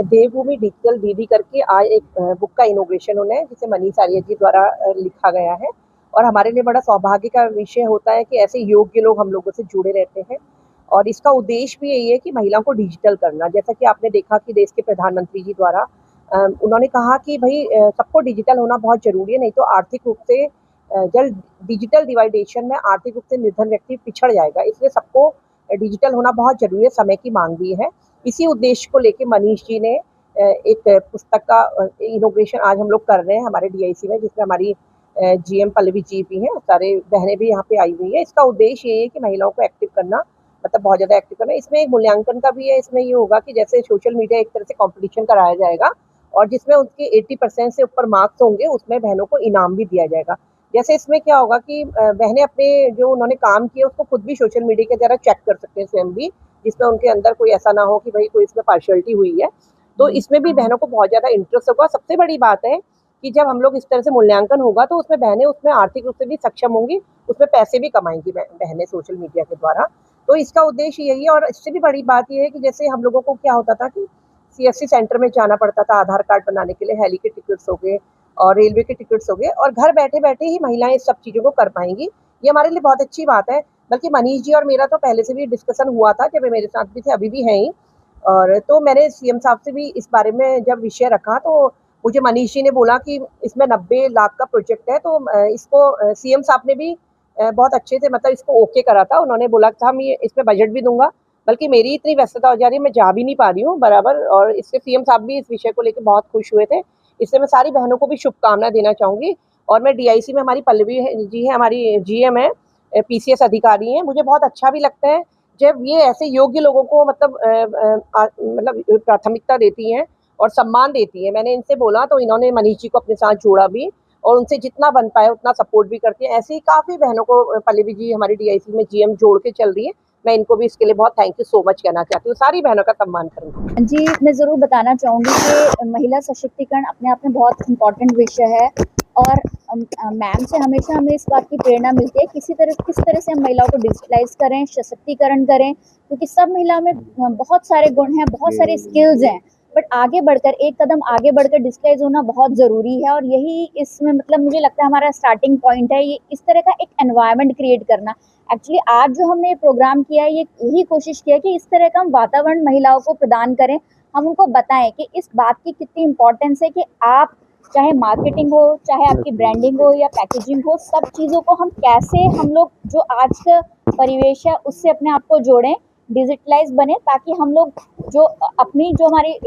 देवभूमि digital दीदी करके आज एक बुक का इनॉग्रेशन होना है, जिसे मनीष आर्य जी द्वारा लिखा गया है। और हमारे लिए बड़ा सौभाग्य का विषय होता है कि ऐसे योग्य लोग हम लोगों से जुड़े रहते हैं। और इसका उद्देश्य भी यही है कि महिलाओं को डिजिटल करना। जैसा कि आपने देखा कि देश के प्रधानमंत्री जी द्वारा उन्होंने कहा कि भई सबको डिजिटल होना बहुत ज़रूरी है, नहीं तो आर्थिक रूप से जल डिजिटल डिवाइडेशन में आर्थिक रूप से निर्धन व्यक्ति पिछड़ जाएगा। इसलिए सबको डिजिटल होना बहुत ज़रूरी है, समय की माँग भी है। इसी उद्देश्य को लेके मनीष जी ने एक पुस्तक का इनॉग्रेशन आज हम लोग कर रहे हैं हमारे डीआईसी में, जिसमें हमारी जीएम पल्लवी जी भी हैं, सारे बहनें भी यहाँ पे आई हुई हैं। इसका उद्देश्य ये है कि महिलाओं को एक्टिव करना, मतलब बहुत ज़्यादा एक्टिव करना। इसमें एक मूल्यांकन का भी है। इसमें ये होगा कि जैसे सोशल मीडिया एक तरह से कॉम्पिटिशन कराया जाएगा और जिसमें उनके 80% से ऊपर मार्क्स होंगे, उसमें बहनों को इनाम भी दिया जाएगा। जैसे इसमें क्या होगा कि बहनें अपने जो उन्होंने काम किया उसको खुद भी सोशल मीडिया के द्वारा चेक कर सकते हैं स्वयं भी, जिसमें उनके अंदर कोई ऐसा ना हो कि भाई कोई इसमें पार्शियलिटी हुई है। तो इसमें भी बहनों को बहुत ज़्यादा इंटरेस्ट होगा। सबसे बड़ी बात है कि जब हम लोग इस तरह से मूल्यांकन होगा तो उसमें बहनें उसमें आर्थिक रूप से भी सक्षम होंगी, उसमें पैसे भी कमाएँगी बहनें सोशल मीडिया के द्वारा। तो इसका उद्देश्य यही है। और इससे भी बड़ी बात ये है कि जैसे हम लोगों को क्या होता था कि सीएससी सेंटर में जाना पड़ता था आधार कार्ड बनाने के लिए, हेली के टिकट्स हो गए और रेलवे के टिकट्स हो गए, और घर बैठे-बैठे ही महिलाएँ इस सब चीज़ों को कर पाएँगी। ये हमारे लिए बहुत अच्छी बात है। बल्कि मनीष जी और मेरा तो पहले से भी डिस्कशन हुआ था, जब वे मेरे साथ भी थे, अभी भी हैं ही। और तो मैंने सीएम साहब से भी इस बारे में जब विषय रखा, तो मुझे मनीष जी ने बोला कि इसमें 90 लाख का प्रोजेक्ट है, तो इसको सीएम साहब ने भी बहुत अच्छे से मतलब इसको ओके करा था। उन्होंने बोला था मैं इसमें बजट भी दूँगा, बल्कि मेरी इतनी व्यस्तता हो जा रही है, मैं जा भी नहीं पा रही हूँ बराबर। और इससे सीएम साहब भी इस विषय को लेके बहुत खुश हुए थे। इससे मैं सारी बहनों को भी शुभकामनाएँ देना चाहूँगी। और मैं डीआईसी में हमारी पल्लवी जी हैं, हमारी जीएम हैं, पीसीएस अधिकारी हैं। मुझे बहुत अच्छा भी लगता है जब ये ऐसे योग्य लोगों को मतलब मतलब प्राथमिकता देती हैं और सम्मान देती हैं। मैंने इनसे बोला तो इन्होंने मनीष जी को अपने साथ जोड़ा भी और उनसे जितना बन पाया उतना सपोर्ट भी करती हैं। ऐसे ही काफ़ी बहनों को पल्लवी जी हमारी डीआईसी में जीएम जोड़ के चल रही है। मैं इनको भी इसके लिए बहुत थैंक यू सो मच कहना चाहती हूँ। सारी बहनों का सम्मान करूँगी। जी, मैं ज़रूर बताना चाहूँगी कि महिला सशक्तिकरण अपने आप में बहुत इम्पोर्टेंट विषय है और मैम से हमेशा हमें इस बात की प्रेरणा मिलती है किस तरह से हम महिलाओं को डिजिटलाइज़ करें, सशक्तिकरण करें, क्योंकि सब महिलाओं में बहुत सारे गुण हैं, बहुत सारे स्किल्स हैं, बट आगे बढ़कर एक कदम आगे बढ़कर डिजिटलाइज़ होना बहुत ज़रूरी है और यही इसमें मतलब मुझे लगता है हमारा स्टार्टिंग पॉइंट है, ये इस तरह का एक एनवायरनमेंट क्रिएट करना। एक्चुअली आज जो हमने प्रोग्राम किया है, ये यही कोशिश किया कि इस तरह का हम वातावरण महिलाओं को प्रदान करें, हम उनको बताएं कि इस बात की कितनी इम्पोर्टेंस है कि आप चाहे मार्केटिंग हो, चाहे आपकी ब्रांडिंग हो या पैकेजिंग हो, सब चीज़ों को हम कैसे हम लोग जो आज का परिवेश है उससे अपने आप को जोड़ें, डिजिटलाइज बने, ताकि हम लोग जो अपनी जो हमारी